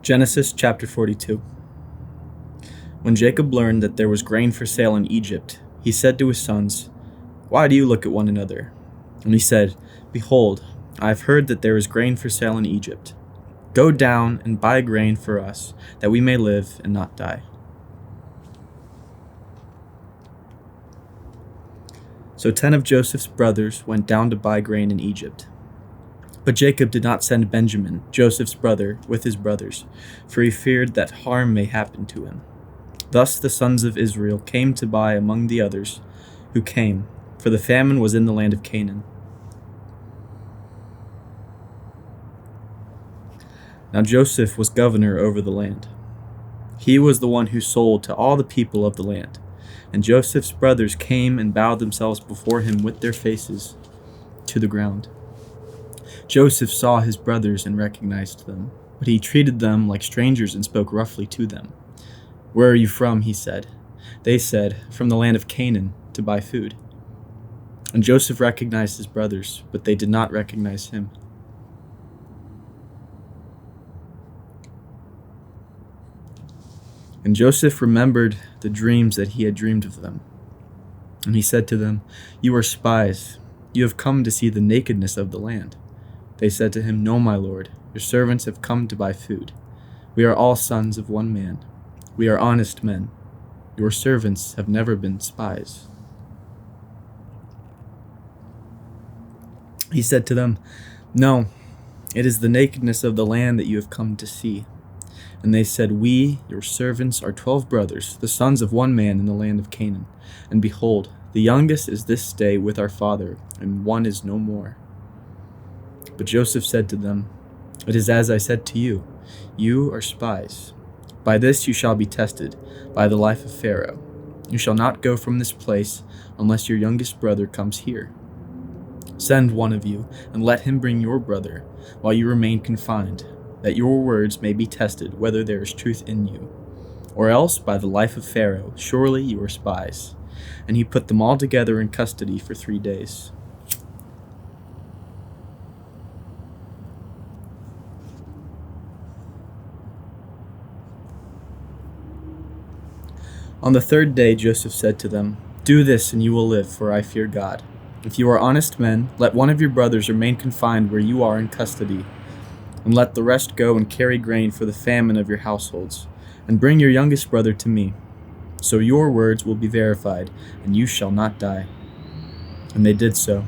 Genesis chapter 42. When Jacob learned that there was grain for sale in Egypt, he said to his sons, "Why do you look at one another?" And he said, "Behold, I have heard that there is grain for sale in Egypt. Go down and buy grain for us, that we may live and not die." So 10 of Joseph's brothers went down to buy grain in Egypt. But Jacob did not send Benjamin, Joseph's brother, with his brothers, for he feared that harm may happen to him. Thus the sons of Israel came to buy among the others who came, for the famine was in the land of Canaan. Now Joseph was governor over the land. He was the one who sold to all the people of the land. And Joseph's brothers came and bowed themselves before him with their faces to the ground. Joseph saw his brothers and recognized them, but he treated them like strangers and spoke roughly to them. "Where are you from?" he said. They said, "From the land of Canaan, to buy food." And Joseph recognized his brothers, but they did not recognize him. And Joseph remembered the dreams that he had dreamed of them. And he said to them, "You are spies. You have come to see the nakedness of the land." They said to him, "No, my lord, your servants have come to buy food. We are all sons of one man. We are honest men. Your servants have never been spies." He said to them, "No, it is the nakedness of the land that you have come to see." And they said, "We, your servants, are 12 brothers, the sons of one man in the land of Canaan. And behold, the youngest is this day with our father, and one is no more." But Joseph said to them, "It is as I said to you, you are spies. By this you shall be tested, by the life of Pharaoh. You shall not go from this place unless your youngest brother comes here. Send one of you, and let him bring your brother, while you remain confined, that your words may be tested whether there is truth in you. Or else, by the life of Pharaoh, surely you are spies." And he put them all together in custody for 3 days. On the 3rd day Joseph said to them, "Do this and you will live, for I fear God. If you are honest men, let one of your brothers remain confined where you are in custody, and let the rest go and carry grain for the famine of your households, and bring your youngest brother to me. So your words will be verified, and you shall not die." And they did so.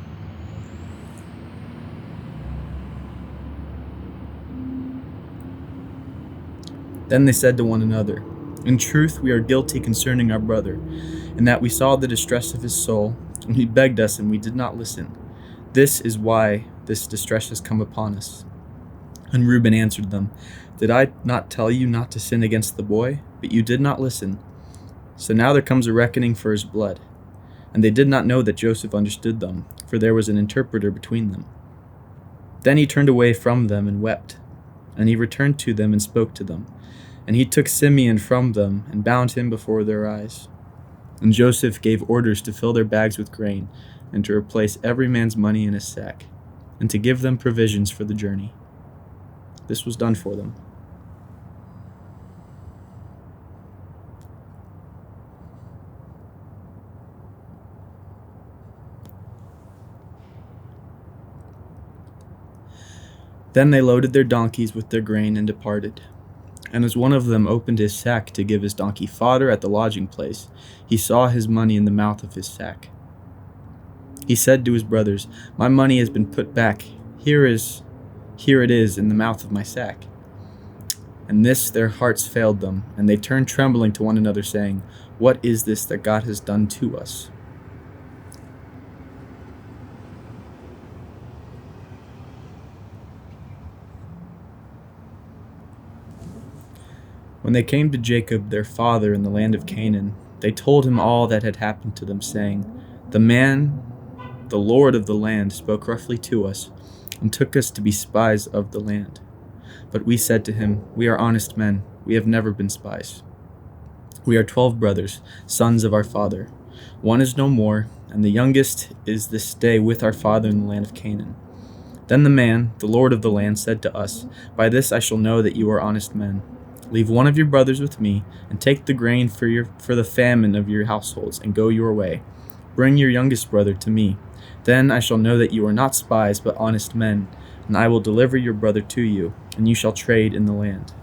Then they said to one another, "In truth, we are guilty concerning our brother, in that we saw the distress of his soul, and he begged us, and we did not listen. This is why this distress has come upon us." And Reuben answered them, "Did I not tell you not to sin against the boy? But you did not listen. So now there comes a reckoning for his blood." And they did not know that Joseph understood them, for there was an interpreter between them. Then he turned away from them and wept. And he returned to them and spoke to them. And he took Simeon from them and bound him before their eyes. And Joseph gave orders to fill their bags with grain, and to replace every man's money in his sack, and to give them provisions for the journey. This was done for them. Then they loaded their donkeys with their grain and departed. And as one of them opened his sack to give his donkey fodder at the lodging place, he saw his money in the mouth of his sack. He said to his brothers, "My money has been put back. Here it is in the mouth of my sack." And this their hearts failed them, and they turned trembling to one another, saying, "What is this that God has done to us?" When they came to Jacob their father in the land of Canaan, they told him all that had happened to them, saying, The Lord of the land, spoke roughly to us, and took us to be spies of the land. But we said to him, We are honest men, we have never been spies. We are 12 brothers, sons of our father. One is no more, and the youngest is this day with our father in the land of Canaan. Then the man, the lord of the land, said to us, By this I shall know that you are honest men. Leave one of your brothers with me, and take the grain for the famine of your households, and go your way. Bring your youngest brother to me. Then I shall know that you are not spies, but honest men, and I will deliver your brother to you, and you shall trade in the land.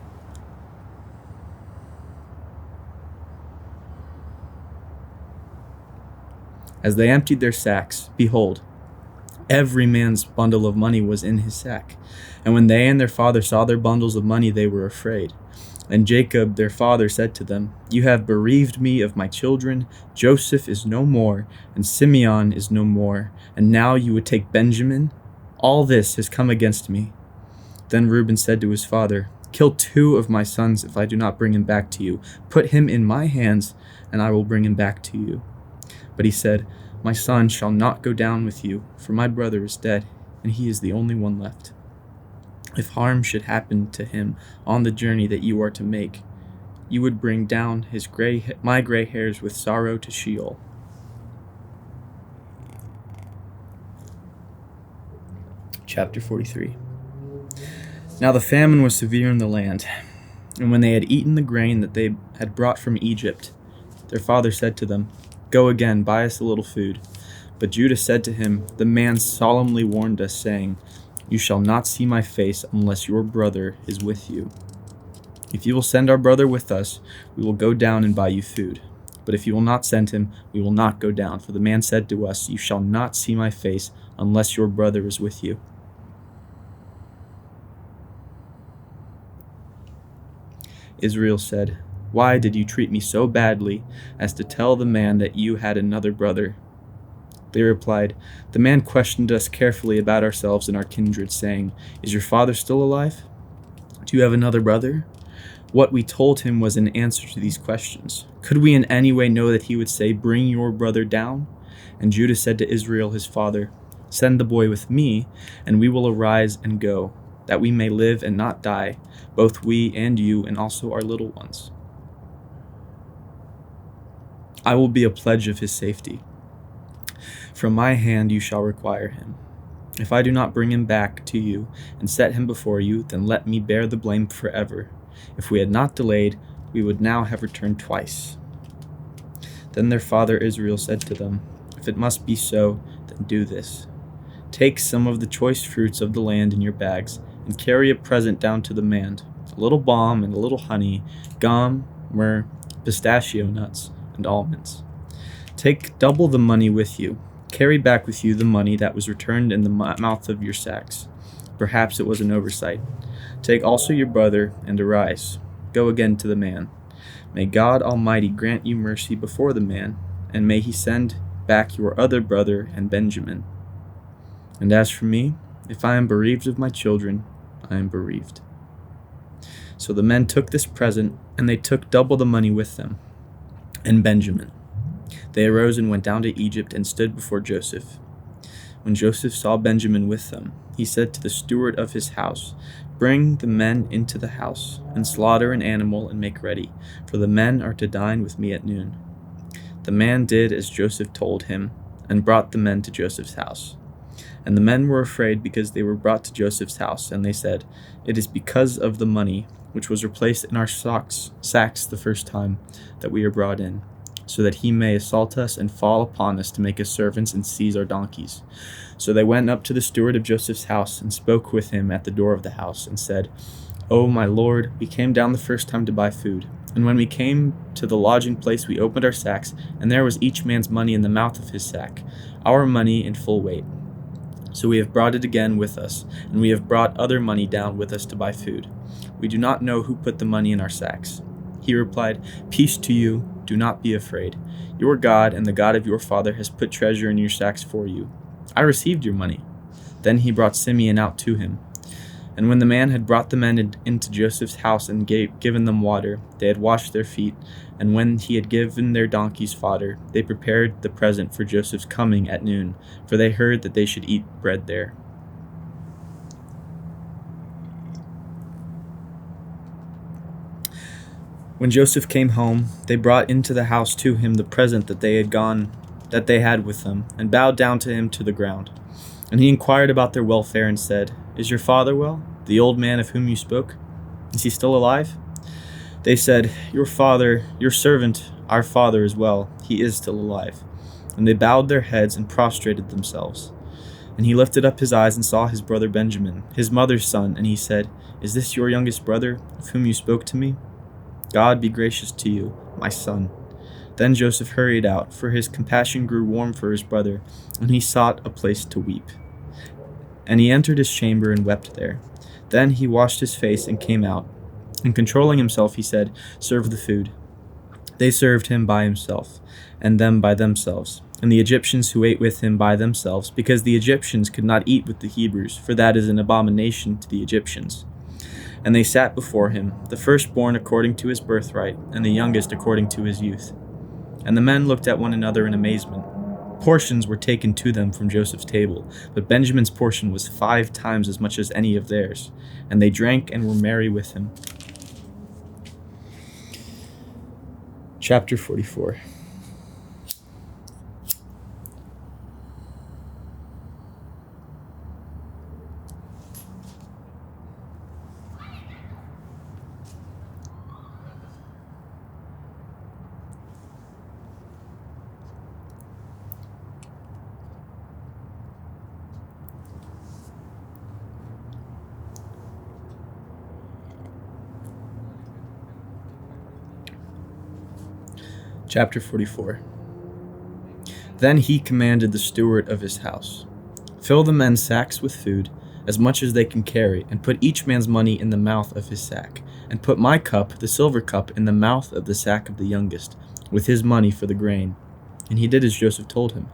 As they emptied their sacks, behold, every man's bundle of money was in his sack. And when they and their father saw their bundles of money, they were afraid. And Jacob their father said to them, You have bereaved me of my children. Joseph is no more, and Simeon is no more, and now you would take Benjamin? All this has come against me. Then Reuben said to his father, Kill 2 of my sons if I do not bring him back to you. Put him in my hands, and I will bring him back to you. But he said, My son shall not go down with you, for my brother is dead, and he is the only one left. If harm should happen to him on the journey that you are to make, you would bring down my gray hairs with sorrow to Sheol. Chapter 43. Now the famine was severe in the land, and when they had eaten the grain that they had brought from Egypt, their father said to them, Go again, buy us a little food. But Judah said to him, The man solemnly warned us, saying, You shall not see my face unless your brother is with you. If you will send our brother with us, we will go down and buy you food. But if you will not send him, we will not go down. For the man said to us, You shall not see my face unless your brother is with you. Israel said, Why did you treat me so badly as to tell the man that you had another brother? They replied, The man questioned us carefully about ourselves and our kindred, saying, Is your father still alive? Do you have another brother? What we told him was an answer to these questions. Could we in any way know that he would say, Bring your brother down? And Judah said to Israel his father, Send the boy with me, and we will arise and go, that we may live and not die, both we and you, and also our little ones. I will be a pledge of his safety. From my hand you shall require him. If I do not bring him back to you and set him before you, then let me bear the blame forever. If we had not delayed, we would now have returned twice. Then their father Israel said to them, If it must be so, then do this. Take some of the choice fruits of the land in your bags, and carry a present down to the man, a little balm and a little honey, gum, myrrh, pistachio nuts, and almonds. Take double the money with you. Carry back with you the money that was returned in the mouth of your sacks. Perhaps it was an oversight. Take also your brother, and arise. Go again to the man. May God Almighty grant you mercy before the man, and may he send back your other brother and Benjamin. And as for me, if I am bereaved of my children, I am bereaved. So the men took this present, and they took double the money with them, and Benjamin. They arose and went down to Egypt and stood before Joseph. When Joseph saw Benjamin with them, he said to the steward of his house, Bring the men into the house, and slaughter an animal and make ready, for the men are to dine with me at noon. The man did as Joseph told him, and brought the men to Joseph's house. And the men were afraid because they were brought to Joseph's house, and they said, It is because of the money which was replaced in our sacks the first time that we are brought in, so that he may assault us and fall upon us to make us servants and seize our donkeys. So they went up to the steward of Joseph's house and spoke with him at the door of the house, and said, O my lord, we came down the first time to buy food. And when we came to the lodging place, we opened our sacks, and there was each man's money in the mouth of his sack, our money in full weight. So we have brought it again with us, and we have brought other money down with us to buy food. We do not know who put the money in our sacks. He replied, Peace to you, do not be afraid. Your God and the God of your father has put treasure in your sacks for you. I received your money. Then he brought Simeon out to him. And when the man had brought the men into Joseph's house and given them water, they had washed their feet. And when he had given their donkeys fodder, they prepared the present for Joseph's coming at noon, for they heard that they should eat bread there. When Joseph came home, they brought into the house to him the present that they had with them, and bowed down to him to the ground. And he inquired about their welfare and said, "Is your father well, the old man of whom you spoke? Is he still alive?" They said, "Your father, your servant, our father is well. He is still alive." And they bowed their heads and prostrated themselves. And he lifted up his eyes and saw his brother Benjamin, his mother's son, and he said, "Is this your youngest brother, of whom you spoke to me? God be gracious to you, my son." Then Joseph hurried out, for his compassion grew warm for his brother, and he sought a place to weep. And he entered his chamber and wept there. Then he washed his face and came out. And controlling himself, he said, "Serve the food." They served him by himself, and them by themselves, and the Egyptians who ate with him by themselves, because the Egyptians could not eat with the Hebrews, for that is an abomination to the Egyptians. And they sat before him, the firstborn according to his birthright, and the youngest according to his youth. And the men looked at one another in amazement. Portions were taken to them from Joseph's table, but Benjamin's portion was 5 times as much as any of theirs, and they drank and were merry with him. Chapter 44. Chapter 44. Then he commanded the steward of his house, "Fill the men's sacks with food, as much as they can carry, and put each man's money in the mouth of his sack, and put my cup, the silver cup, in the mouth of the sack of the youngest, with his money for the grain." And he did as Joseph told him.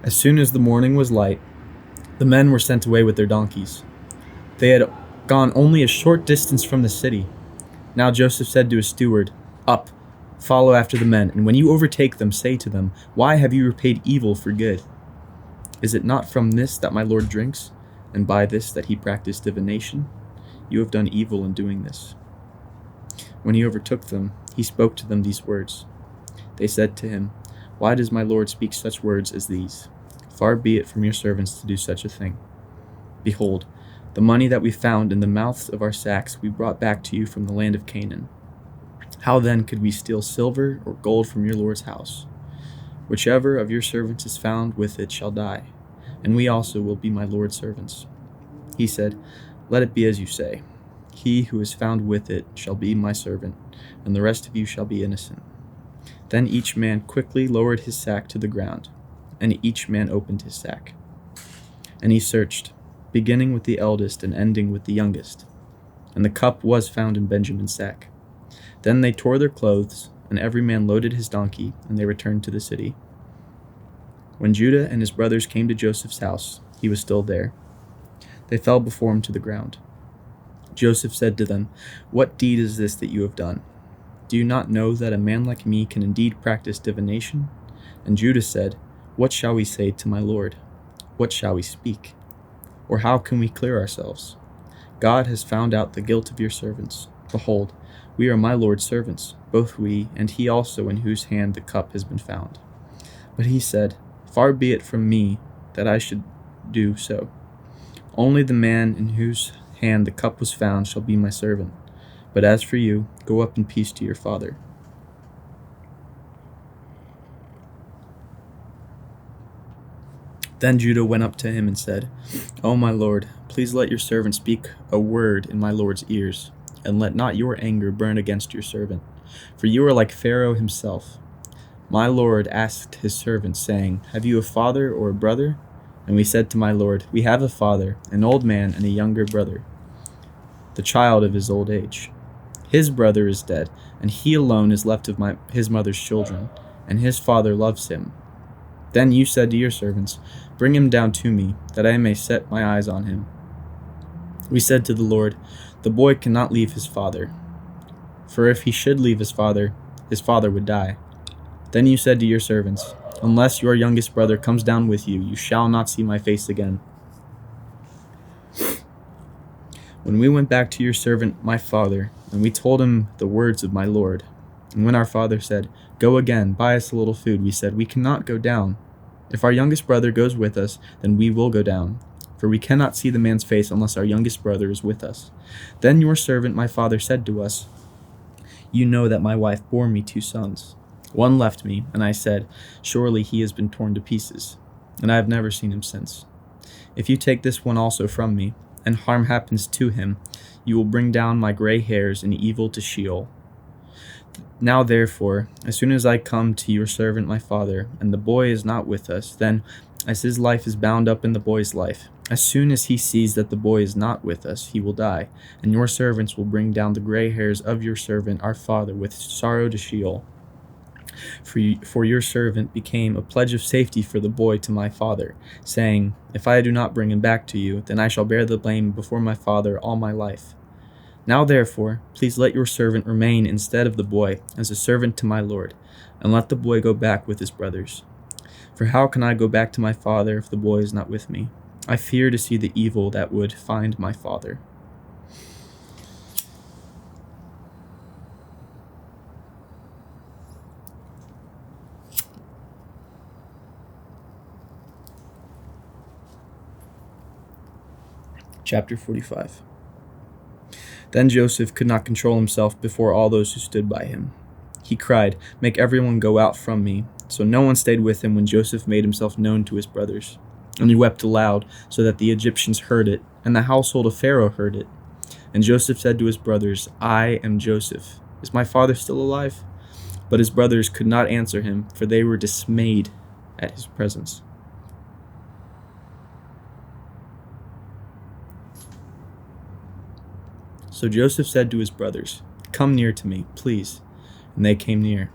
As soon as the morning was light, the men were sent away with their donkeys. They had gone only a short distance from the city. Now Joseph said to his steward, "Up, follow after the men, and when you overtake them, say to them, 'Why have you repaid evil for good? Is it not from this that my Lord drinks, and by this that he practiced divination? You have done evil in doing this.'" When he overtook them, he spoke to them these words. They said to him, "Why does my Lord speak such words as these? Far be it from your servants to do such a thing. Behold, the money that we found in the mouths of our sacks we brought back to you from the land of Canaan. How then could we steal silver or gold from your Lord's house? Whichever of your servants is found with it shall die, and we also will be my Lord's servants." He said, "Let it be as you say. He who is found with it shall be my servant, and the rest of you shall be innocent." Then each man quickly lowered his sack to the ground, and each man opened his sack. And he searched, beginning with the eldest and ending with the youngest. And the cup was found in Benjamin's sack. Then they tore their clothes, and every man loaded his donkey, and they returned to the city. When Judah and his brothers came to Joseph's house, he was still there. They fell before him to the ground. Joseph said to them, "What deed is this that you have done? Do you not know that a man like me can indeed practice divination?" And Judah said, "What shall we say to my Lord? What shall we speak? Or how can we clear ourselves? God has found out the guilt of your servants. Behold, we are my Lord's servants, both we and he also in whose hand the cup has been found." But he said, "Far be it from me that I should do so. Only the man in whose hand the cup was found shall be my servant. But as for you, go up in peace to your father." Then Judah went up to him and said, "O my lord, please let your servant speak a word in my lord's ears, and let not your anger burn against your servant. For you are like Pharaoh himself. My lord asked his servants, saying, 'Have you a father or a brother?' And we said to my lord, 'We have a father, an old man, and a younger brother, the child of his old age. His brother is dead, and he alone is left of his mother's children, and his father loves him.' Then you said to your servants, 'Bring him down to me, that I may set my eyes on him.' We said to the Lord, 'The boy cannot leave his father, for if he should leave his father would die.' Then you said to your servants, 'Unless your youngest brother comes down with you, you shall not see my face again.' When we went back to your servant, my father, And we told him the words of my lord. And when our father said, 'Go again, buy us a little food,' we said, 'We cannot go down. If our youngest brother goes with us, then we will go down. For we cannot see the man's face unless our youngest brother is with us.' Then your servant my father said to us, 'You know that my wife bore me 2 sons. One left me, and I said, Surely he has been torn to pieces, and I have never seen him since. If you take this one also from me, and harm happens to him, you will bring down my gray hairs in evil to Sheol. Now therefore, as soon as I come to your servant my father, and the boy is not with us, then, as his life is bound up in the boy's life, as soon as he sees that the boy is not with us, he will die, and your servants will bring down the gray hairs of your servant our father with sorrow to Sheol. For your servant became a pledge of safety for the boy to my father, saying, If I do not bring him back to you, then I shall bear the blame before my father all my life. Now therefore, please let your servant remain instead of the boy as a servant to my lord, and let the boy go back with his brothers. For how can I go back to my father if the boy is not with me? I fear to see the evil that would find my father." Chapter 45. Then Joseph could not control himself before all those who stood by him. He cried, "Make everyone go out from me." So no one stayed with him when Joseph made himself known to his brothers. And he wept aloud, so that the Egyptians heard it, and the household of Pharaoh heard it. And Joseph said to his brothers, "I am Joseph. Is my father still alive?" But his brothers could not answer him, for they were dismayed at his presence. So Joseph said to his brothers, "Come near to me, please." And they came near.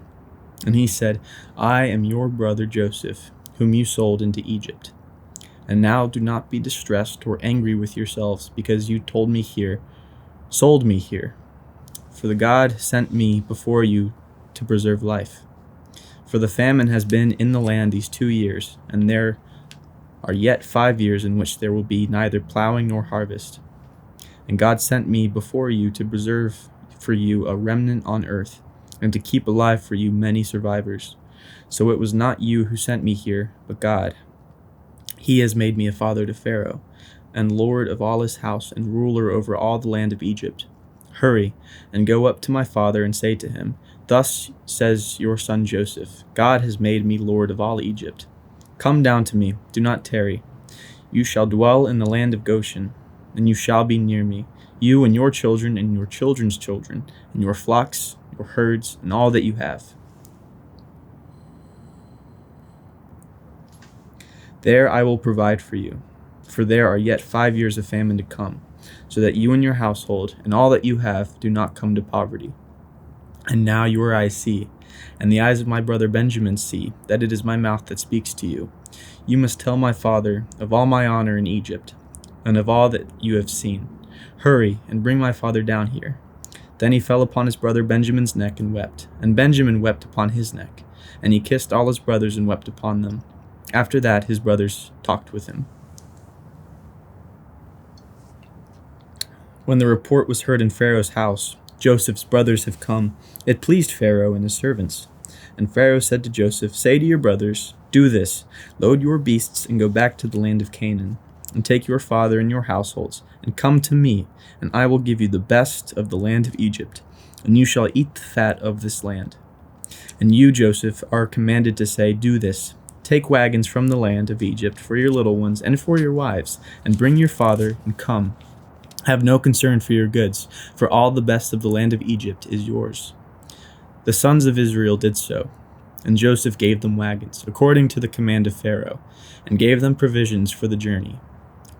And he said, "I am your brother Joseph, whom you sold into Egypt. And now do not be distressed or angry with yourselves, because you sold me here. For the God sent me before you to preserve life. For the famine has been in the land these 2 years, and there are yet 5 years in which there will be neither plowing nor harvest. And God sent me before you to preserve for you a remnant on earth, and to keep alive for you many survivors. So it was not you who sent me here, but God. He has made me a father to Pharaoh, and lord of all his house, and ruler over all the land of Egypt. Hurry, and go up to my father and say to him, 'Thus says your son Joseph, God has made me lord of all Egypt. Come down to me, do not tarry. You shall dwell in the land of Goshen, and you shall be near me, you and your children and your children's children, and your flocks, your herds, and all that you have. There I will provide for you, for there are yet 5 years of famine to come, so that you and your household and all that you have do not come to poverty. And now your eyes see, and the eyes of my brother Benjamin see, that it is my mouth that speaks to you. You must tell my father of all my honor in Egypt, and of all that you have seen. Hurry, and bring my father down here." Then he fell upon his brother Benjamin's neck and wept, and Benjamin wept upon his neck, and he kissed all his brothers and wept upon them. After that his brothers talked with him. When the report was heard in Pharaoh's house, "Joseph's brothers have come," it pleased Pharaoh and his servants. And Pharaoh said to Joseph, "Say to your brothers, 'Do this, load your beasts and go back to the land of Canaan, and take your father and your households, and come to me, and I will give you the best of the land of Egypt, and you shall eat the fat of this land.' And you, Joseph, are commanded to say, 'Do this, take wagons from the land of Egypt for your little ones and for your wives, and bring your father, and come. Have no concern for your goods, for all the best of the land of Egypt is yours.' The sons of Israel did so, and Joseph gave them wagons, according to the command of Pharaoh, and gave them provisions for the journey.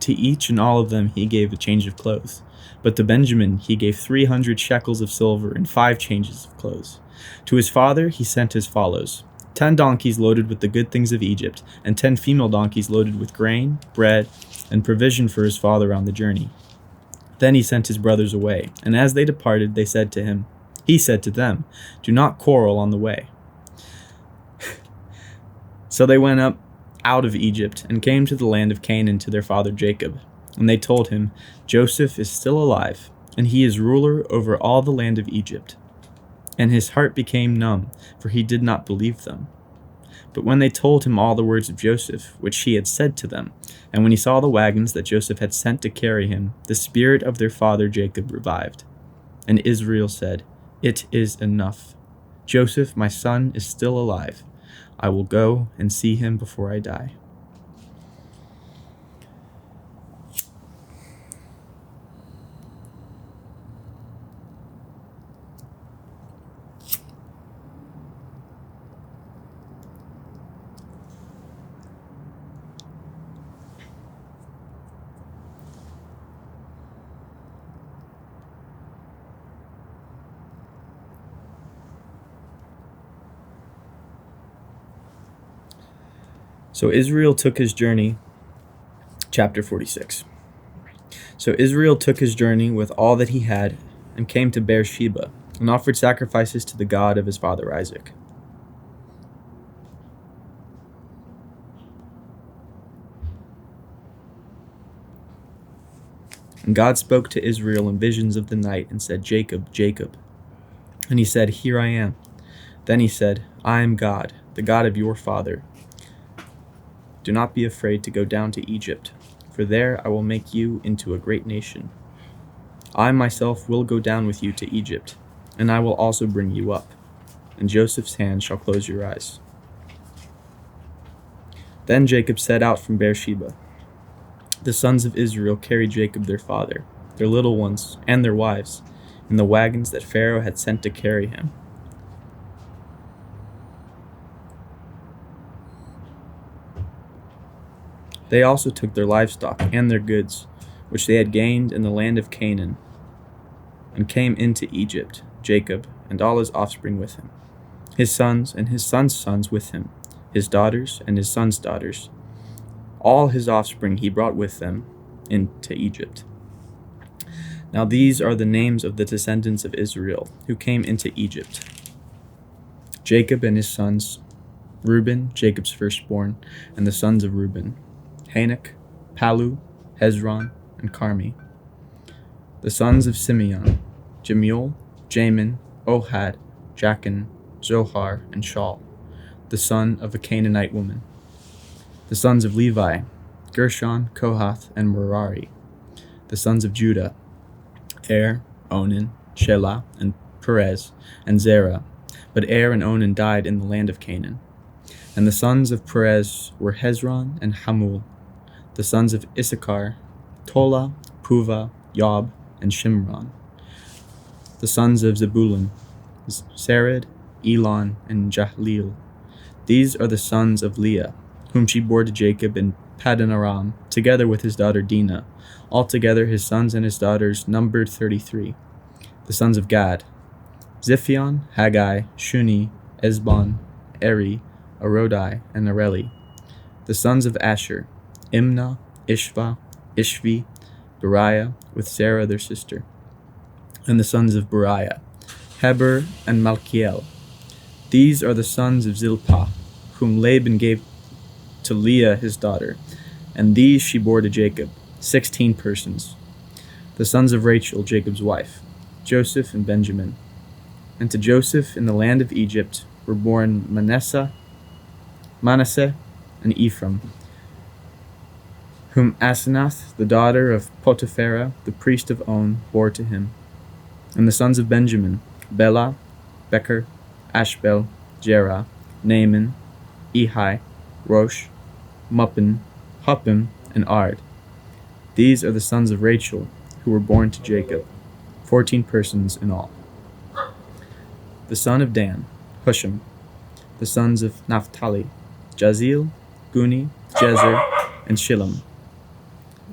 To each and all of them he gave a change of clothes, but to Benjamin he gave 300 shekels of silver and 5 changes of clothes. To his father he sent as follows: 10 donkeys loaded with the good things of Egypt, and 10 female donkeys loaded with grain, bread, and provision for his father on the journey. Then he sent his brothers away, and as they departed, he said to them, 'Do not quarrel on the way.' So they went up out of Egypt and came to the land of Canaan to their father Jacob. And they told him, 'Joseph is still alive, and he is ruler over all the land of Egypt. And his heart became numb, for he did not believe them. But when they told him all the words of Joseph, which he had said to them, and when he saw the wagons that Joseph had sent to carry him, the spirit of their father Jacob revived. And Israel said, "It is enough. Joseph, my son, is still alive. I will go and see him before I die." So Israel took his journey, chapter 46. So Israel took his journey with all that he had and came to Beersheba and offered sacrifices to the God of his father Isaac. And God spoke to Israel in visions of the night and said, "Jacob, Jacob." And he said, "Here I am." Then he said, "I am God, the God of your father. Do not be afraid to go down to Egypt, for there I will make you into a great nation. I myself will go down with you to Egypt, and I will also bring you up, and Joseph's hand shall close your eyes." Then Jacob set out from Beersheba. The sons of Israel carried Jacob their father, their little ones, and their wives, in the wagons that Pharaoh had sent to carry him. They also took their livestock and their goods, which they had gained in the land of Canaan, and came into Egypt, Jacob and all his offspring with him, his sons and his sons' sons with him, his daughters and his sons' daughters. All his offspring he brought with them into Egypt. Now these are the names of the descendants of Israel who came into Egypt: Jacob and his sons, Reuben, Jacob's firstborn, and the sons of Reuben, Hanok, Palu, Hezron, and Carmi. The sons of Simeon, Jemuel, Jamin, Ohad, Jachin, Zohar, and Shaul, the son of a Canaanite woman. The sons of Levi, Gershon, Kohath, and Merari. The sons of Judah, Onan, Shelah, and Perez, and Zerah. But and Onan died in the land of Canaan. And the sons of Perez were Hezron and Hamul. The sons of Issachar, Tola, Puva, Yob, and Shimron. The sons of Zebulun, Sered, Elon, and Jahleel. These are the sons of Leah, whom she bore to Jacob in Paddan Aram, together with his daughter Dinah. Altogether his sons and his daughters numbered 33. The sons of Gad, Ziphion, Haggai, Shuni, Esbon, Eri, Arodai, and Areli. The sons of Asher, Imnah, Ishva, Ishvi, Beriah, with Sarah their sister. And the sons of Beriah, Heber and Malkiel. These are the sons of Zilpah, whom Laban gave to Leah his daughter, and these she bore to Jacob, 16 persons. The sons of Rachel, Jacob's wife, Joseph and Benjamin. And to Joseph in the land of Egypt were born Manasseh, and Ephraim, whom Asenath, the daughter of Potipharah, the priest of On, bore to him. And the sons of Benjamin, Bela, Becher, Ashbel, Jerah, Naaman, Ehi, Rosh, Muppim, Huppim, and Ard. These are the sons of Rachel, who were born to Jacob, 14 persons in all. The son of Dan, Hushim. The sons of Naphtali, Jazeel, Guni, Jezer, and Shillem.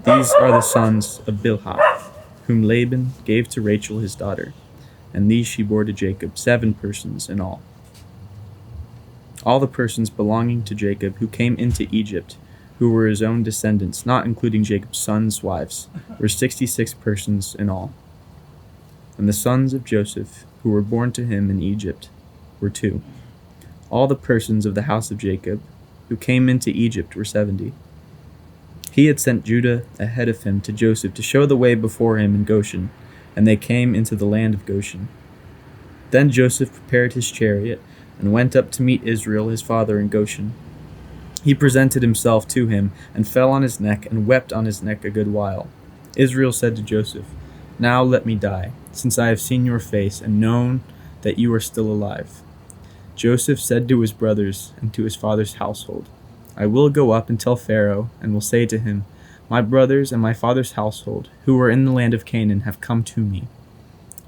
These are the sons of Bilhah, whom Laban gave to Rachel his daughter, and these she bore to Jacob, 7 persons in all. All the persons belonging to Jacob who came into Egypt, who were his own descendants, not including Jacob's sons' wives, were 66 persons in all. And the sons of Joseph, who were born to him in Egypt, were 2. All the persons of the house of Jacob who came into Egypt were 70. He had sent Judah ahead of him to Joseph to show the way before him in Goshen, and they came into the land of Goshen. Then Joseph prepared his chariot and went up to meet Israel his father in Goshen. He presented himself to him and fell on his neck and wept on his neck a good while. Israel said to Joseph, "Now let me die, since I have seen your face and known that you are still alive." Joseph said to his brothers and to his father's household, "I will go up and tell Pharaoh, and will say to him, 'My brothers and my father's household, who are in the land of Canaan, have come to me.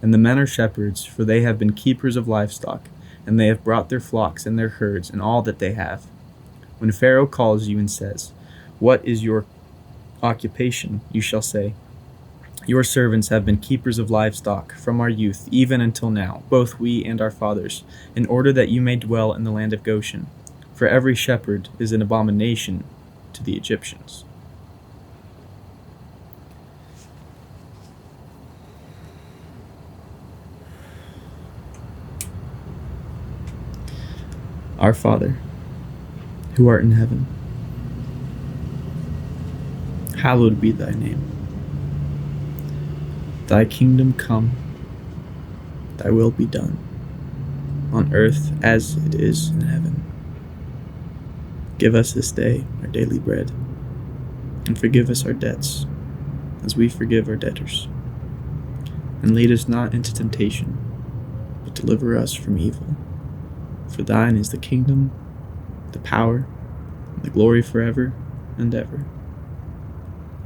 And the men are shepherds, for they have been keepers of livestock, and they have brought their flocks and their herds and all that they have.' When Pharaoh calls you and says, 'What is your occupation?' you shall say, 'Your servants have been keepers of livestock from our youth even until now, both we and our fathers, in order that you may dwell in the land of Goshen. For every shepherd is an abomination to the Egyptians." Our Father, who art in heaven, hallowed be thy name. Thy kingdom come, thy will be done, on earth as it is in heaven. Give us this day our daily bread, and forgive us our debts, as we forgive our debtors. And lead us not into temptation, but deliver us from evil. For thine is the kingdom, the power, and the glory forever and ever.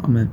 Amen.